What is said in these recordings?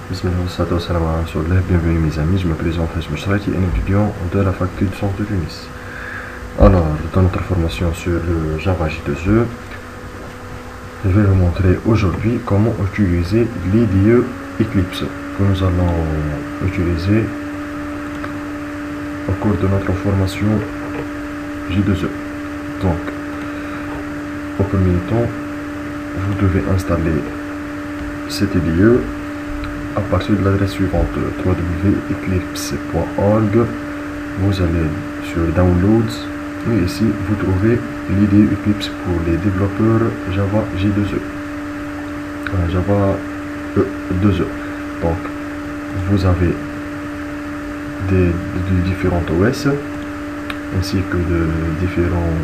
Bienvenue mes amis, je me présente Hajm Shraki, un étudiant de la faculté de sciences de Tunis. Alors, dans notre formation sur le Java J2E, je vais vous montrer aujourd'hui comment utiliser l'IDE Eclipse que nous allons utiliser au cours de notre formation J2E. Donc, au premier temps, vous devez installer cette IDE à partir de l'adresse suivante www.eclipse.org. Vous allez sur Downloads et ici vous trouvez l'IDE Eclipse pour les développeurs Java J2E, Java E2E. Donc vous avez de différentes OS ainsi que de différentes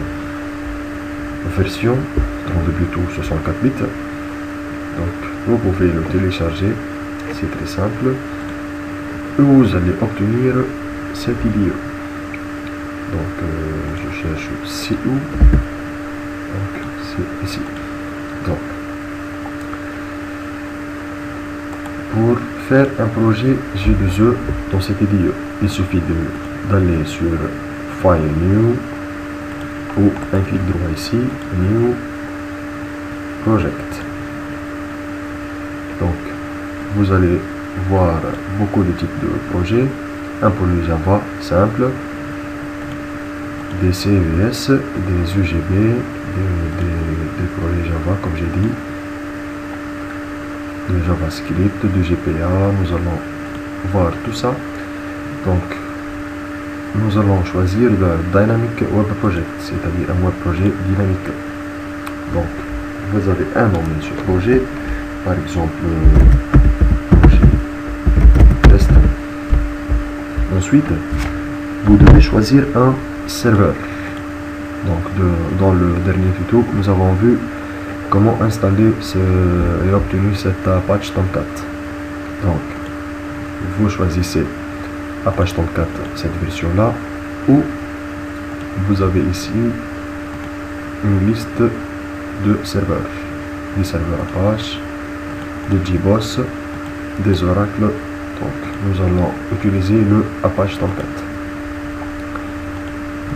versions dans le Bluetooth 64 bits. Donc vous pouvez le télécharger. C'est très simple. Et vous allez obtenir cette IDE. Donc je cherche c'est où. Donc c'est ici. Donc pour faire un projet J2E dans cette IDE, il suffit d'aller sur File New ou un clic droit ici, New Project. Donc vous allez voir beaucoup de types de projets, un projet Java simple, des CVS, des UGB, des projets Java comme j'ai dit, de JavaScript, de GPA, nous allons voir tout ça. Donc nous allons choisir le Dynamic Web Project, c'est-à-dire un web projet dynamique. Donc vous avez un nom de ce projet, par exemple ensuite, vous devez choisir un serveur. Donc, dans le dernier tuto, nous avons vu comment installer et obtenir cet Apache Tomcat. Donc, vous choisissez Apache Tomcat, cette version-là, ou vous avez ici une liste de serveurs. Des serveurs Apache, des JBoss, des oracles. Donc, nous allons utiliser le Apache Tomcat.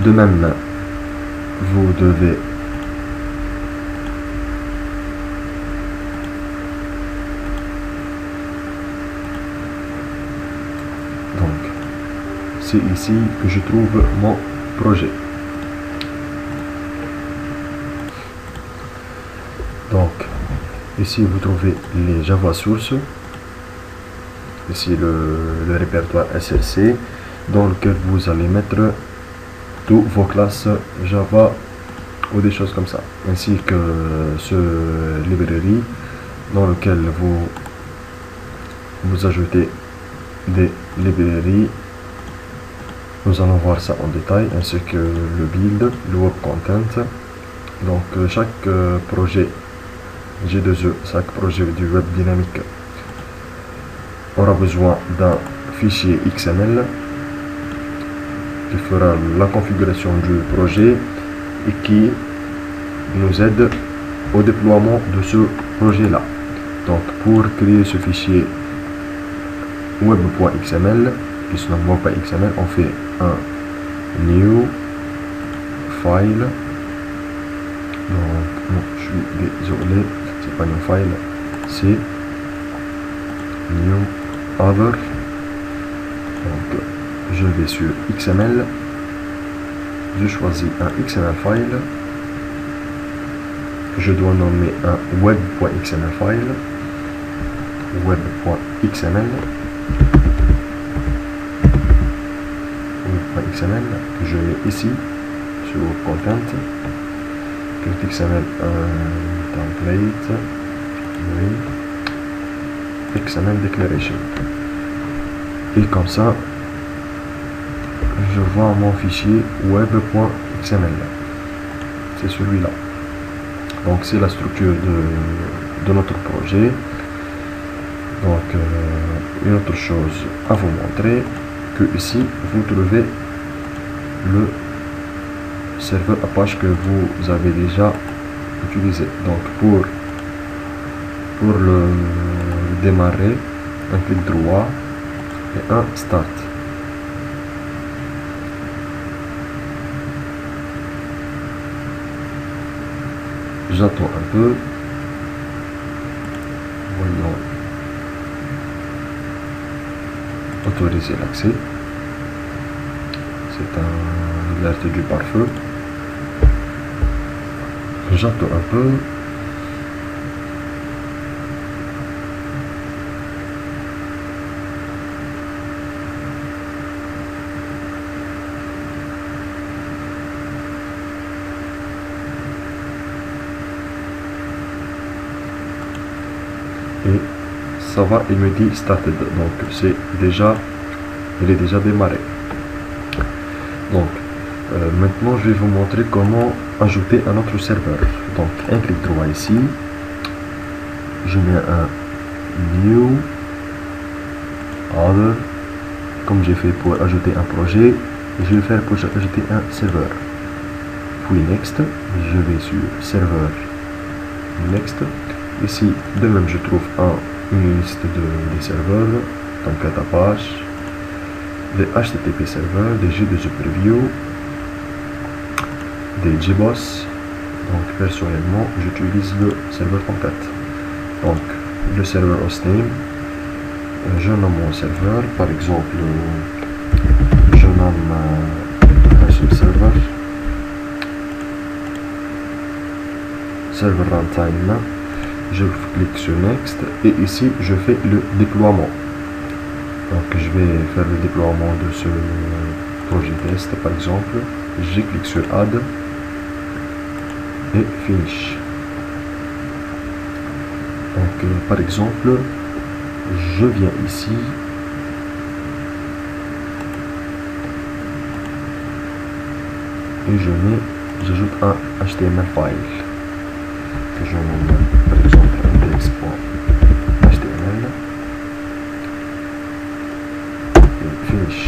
De même, vous devez c'est ici que je trouve mon projet. Donc, ici vous trouvez les Java Sources. Ici le répertoire SLC dans lequel vous allez mettre toutes vos classes Java ou des choses comme ça, ainsi que ce librairie dans lequel vous ajoutez des librairies. Nous allons voir ça en détail, ainsi que le build, le web content. Donc chaque projet J2E, chaque projet du web dynamique aura besoin d'un fichier XML qui fera la configuration du projet et qui nous aide au déploiement de ce projet là. Donc pour créer ce fichier web.xml qui se nomme web.xml, on fait un new file. Donc non, je suis désolé, c'est pas new file, c'est new other. Donc je vais sur XML, je choisis un XML file, je dois nommer un web.xml file, web.xml, je mets ici sur content, XML template, oui, XML declaration. Et comme ça, je vois mon fichier web.xml. C'est celui-là. Donc c'est la structure de notre projet. Donc une autre chose à vous montrer, que ici vous trouvez le serveur Apache que vous avez déjà utilisé. Donc pour le démarrer, un clic droit et un Start. J'attends un peu. Voyons. Autoriser l'accès. C'est un alerte du pare-feu. J'attends un peu. Et ça va, il me dit started, donc c'est déjà, il est déjà démarré. Donc maintenant je vais vous montrer comment ajouter un autre serveur. Donc un clic droit ici, je mets un new other, comme j'ai fait pour ajouter un projet, je vais faire pour ajouter un serveur. Puis next, je vais sur serveur next. Ici, de même, je trouve une liste des serveurs, donc à ta page, des HTTP serveurs, des J2E Preview, des JBoss. Donc, personnellement, j'utilise le serveur Tomcat. Donc, le serveur hostname, je nomme mon serveur, par exemple, je nomme HM server, server runtime. Je clique sur Next et ici je fais le déploiement. Donc je vais faire le déploiement de ce projet test par exemple. Je clique sur Add et Finish. Donc par exemple, je viens ici. Et j'ajoute un HTML file. Que je nomme par exemple index.html et finish.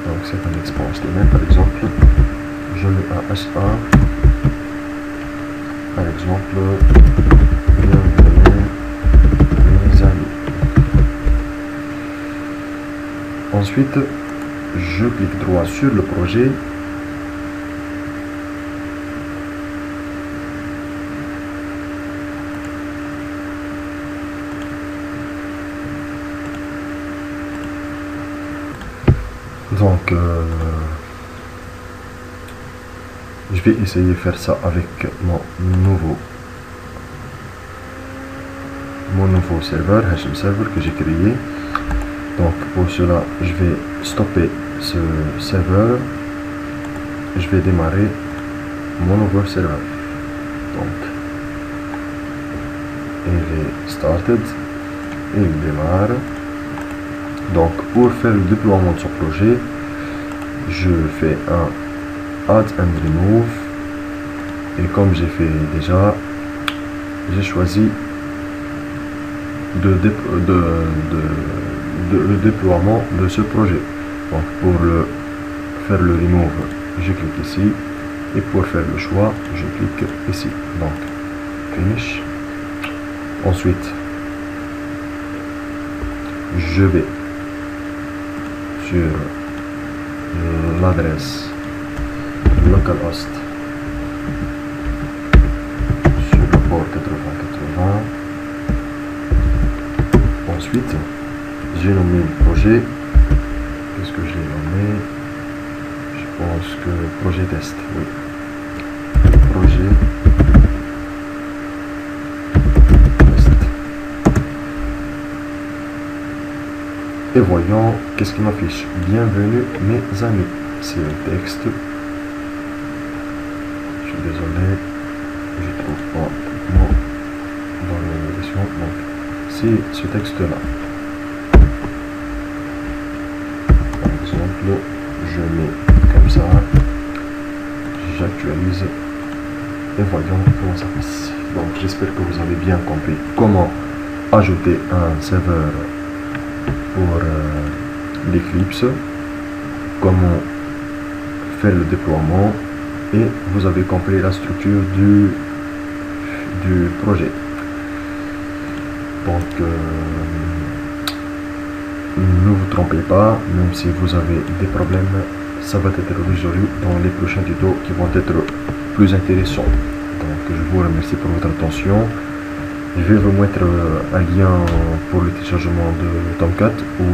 Donc c'est un index.html par exemple, je mets un H1 par exemple, bienvenue mes amis. Ensuite je clique droit sur le projet. Donc, je vais essayer de faire ça avec mon nouveau serveur, HM server que j'ai créé. Donc, pour cela, je vais stopper ce serveur. Je vais démarrer mon nouveau serveur. Donc, il est started et il démarre. Donc pour faire le déploiement de ce projet, je fais un Add and Remove et comme j'ai fait déjà, j'ai choisi le déploiement de ce projet. Donc pour faire le remove, je clique ici et pour faire le choix, je clique ici. Donc Finish. Ensuite, je vais sur l'adresse localhost sur le port 8080. Ensuite, j'ai nommé le projet. Qu'est-ce que je l'ai nommé? Je pense que projet test. Oui. Projet test. Et voyons qu'est-ce qui m'affiche. Bienvenue mes amis. C'est un texte. Je suis désolé, je trouve pas mon dans l'animation. Donc c'est ce texte-là. Par exemple, je mets comme ça. J'actualise. Et voyons comment ça passe. Donc j'espère que vous avez bien compris comment ajouter un serveur pour l'Eclipse, comment faire le déploiement et vous avez compris la structure du projet. Donc ne vous trompez pas, même si vous avez des problèmes, ça va être résolu dans les prochains tutos qui vont être plus intéressants. Donc je vous remercie pour votre attention. Je vais vous mettre un lien pour le téléchargement de Tomcat ou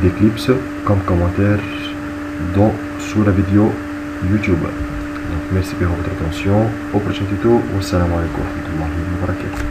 d'Eclipse comme commentaire sous la vidéo YouTube. Donc merci pour votre attention. Au prochain tuto. Wassalamu alaikum wa rahmatullahi wa barakatuh.